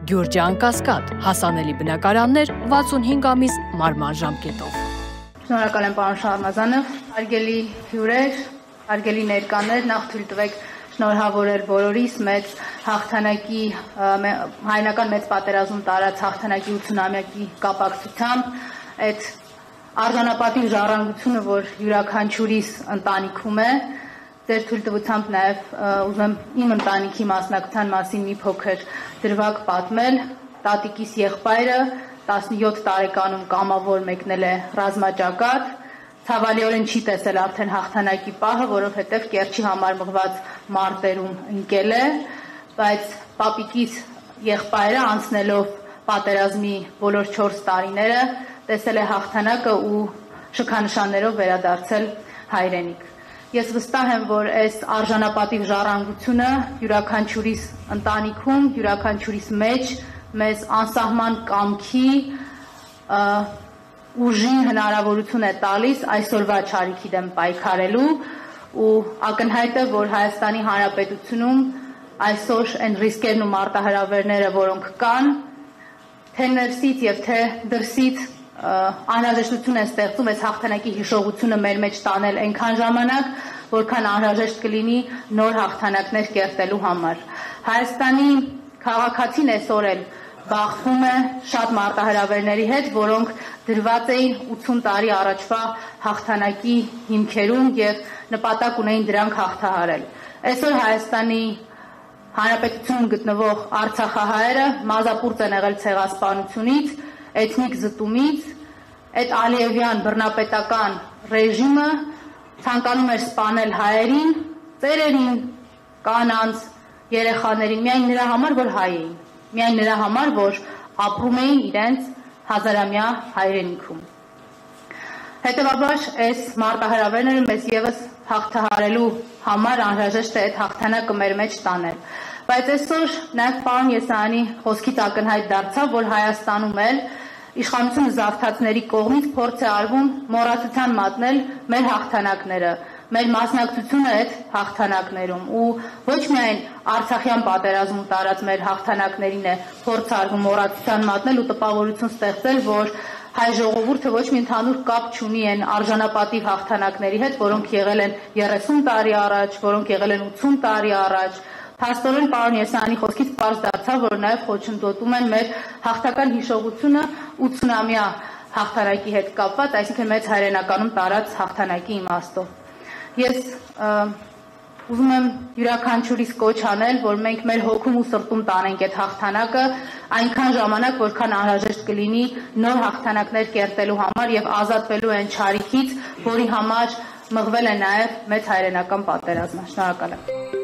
Գյուրջան Կասկադ, հասանելի բնակարաններ 65 ամիս մարման ժամկետով։ Շնորհակալ եմ պարոն Շահնազանов, հարգելի հյուրեր, հարգելի ներկաներ, նախ թույլ տվեք շնորհավորել բոլորիս մեծ հաղթանակի հայնական մեծ պատերազմում տարած հաղթանակի 80-ամյակի կապակցությամբ այդ արժանապատիվ ժառանգությունը, որ յուրաքանչյուրիս ընտանիքում է, ձեր թույլտվությամբ նաև ուզում եմ իմ ընտանիքի մասնակցության մասին մի փոքր դրվագ պատմել։ Տատիկիս եղբայրը 17 տարեկանում կամավոր մեկնել է ռազմաճակատ, ցավալիորեն չի տեսել արդեն հաղթանակի պահը, որովհետև Կերչի համար մղված մարտերում ընկել է, բայց պապիկիս եղբայրը անցնելով պատերազմի բոլոր 4 տարիները տեսել է հաղթանակը ու շքանշաններով վերադարձել հայրենիք։ Ես վստահ եմ, որ այս արժանապատիվ ժառանգությունը յուրաքանչյուրիս ընտանիքում, յուրաքանչյուրիս մեջ մեզ անսահման կամքի ուժին հնարավորություն է տալիս այսօրվա չարիքի դեմ պայքարելու ու ակնհայտ է, որ Հայաստանի Հանրապետությունում այսօր այն ռիսկերն ու մարտահրավերները, որոնք կան, թե ներսից եւ թե դրսից անհրաժեշտություն է ստեղծում այս հաղթանակի հիշողությունը մեր մեջ տանել այնքան ժամանակ, որքան անհրաժեշտ կլինի նոր հաղթանակներ կերտելու համար։ Հայաստանի քաղաքացին այսօր էլ բախվում է շատ մարտահրավերների հետ, որոնք դրված էին 80 տարի առաջվա հաղթանակի հիմքերում եւ նպատակ ունեին դրանք հաղթահարել։ Այսօր Հայաստանի Հանրապետությունում գտնվող արցախահայերը մազապուրծ են եղել ցեղասպանությունից, էթնիկ զտումից, այդ Ալիևյան բռնապետական ռեժիմը ցանկանում էր սպանել հայերին, ծերերին, կանանց, երեխաներին, միայն նրա համար, որ հայ էին, միայն նրա համար, որ ապրում էին իրենց հազարամյա հայրենիքում։ Հետևաբար այս մարտահրավերները մեզ եւս հաղթահարելու համար անհրաժեշտ է այդ հաղթանակը մեր մեջ տանել։ Բայց այսօր նաև պարոն Եսայանի խոսքից ակնհայտ դարձավ, որ Հայաստանում էլ իշխանությունը զավթածների կողմից փորձ է արվում մոռացության մատնել մեր հաղթանակները, մեր մասնակցությունը այդ հաղթանակներում ու ոչ միայն Արցախյան պատերազմում տարած մեր հաղթանակներին է փորձ արվում մոռացության մատնել ու տպավորություն ստեղծել, որ հայ ժողովուրդը ոչ մի ընդհանուր կապ չունի այն արժանապատիվ հաղթանակների հետ, որոնք եղել են 30 տարի առաջ, որոնք եղել են 80 տարի առաջ։ Փաստորեն պարոն Եսայանի խոսքից պարզ դարձավ, որ նաև խոչընդոտում են մեր հաղթական հիշողությունը 80-ամյա հաղթանակի հետ կապված, այսինքն մեծ հայրենականում տարած հաղթանակի իմաստով։ Ես ուզում եմ յուրաքանչյուրիս կոչ անել, որ մենք մեր հոգում ու սրտում տանենք այդ հաղթանակը այնքան ժամանակ, որքան անհրաժեշտ կլինի նոր հաղթանակներ կերտելու համար եւ ազատվելու այն չարիքից, որի համար մղվել է նաեւ մեծ հայրենական պատերազմը։ Շնորհակալ եմ։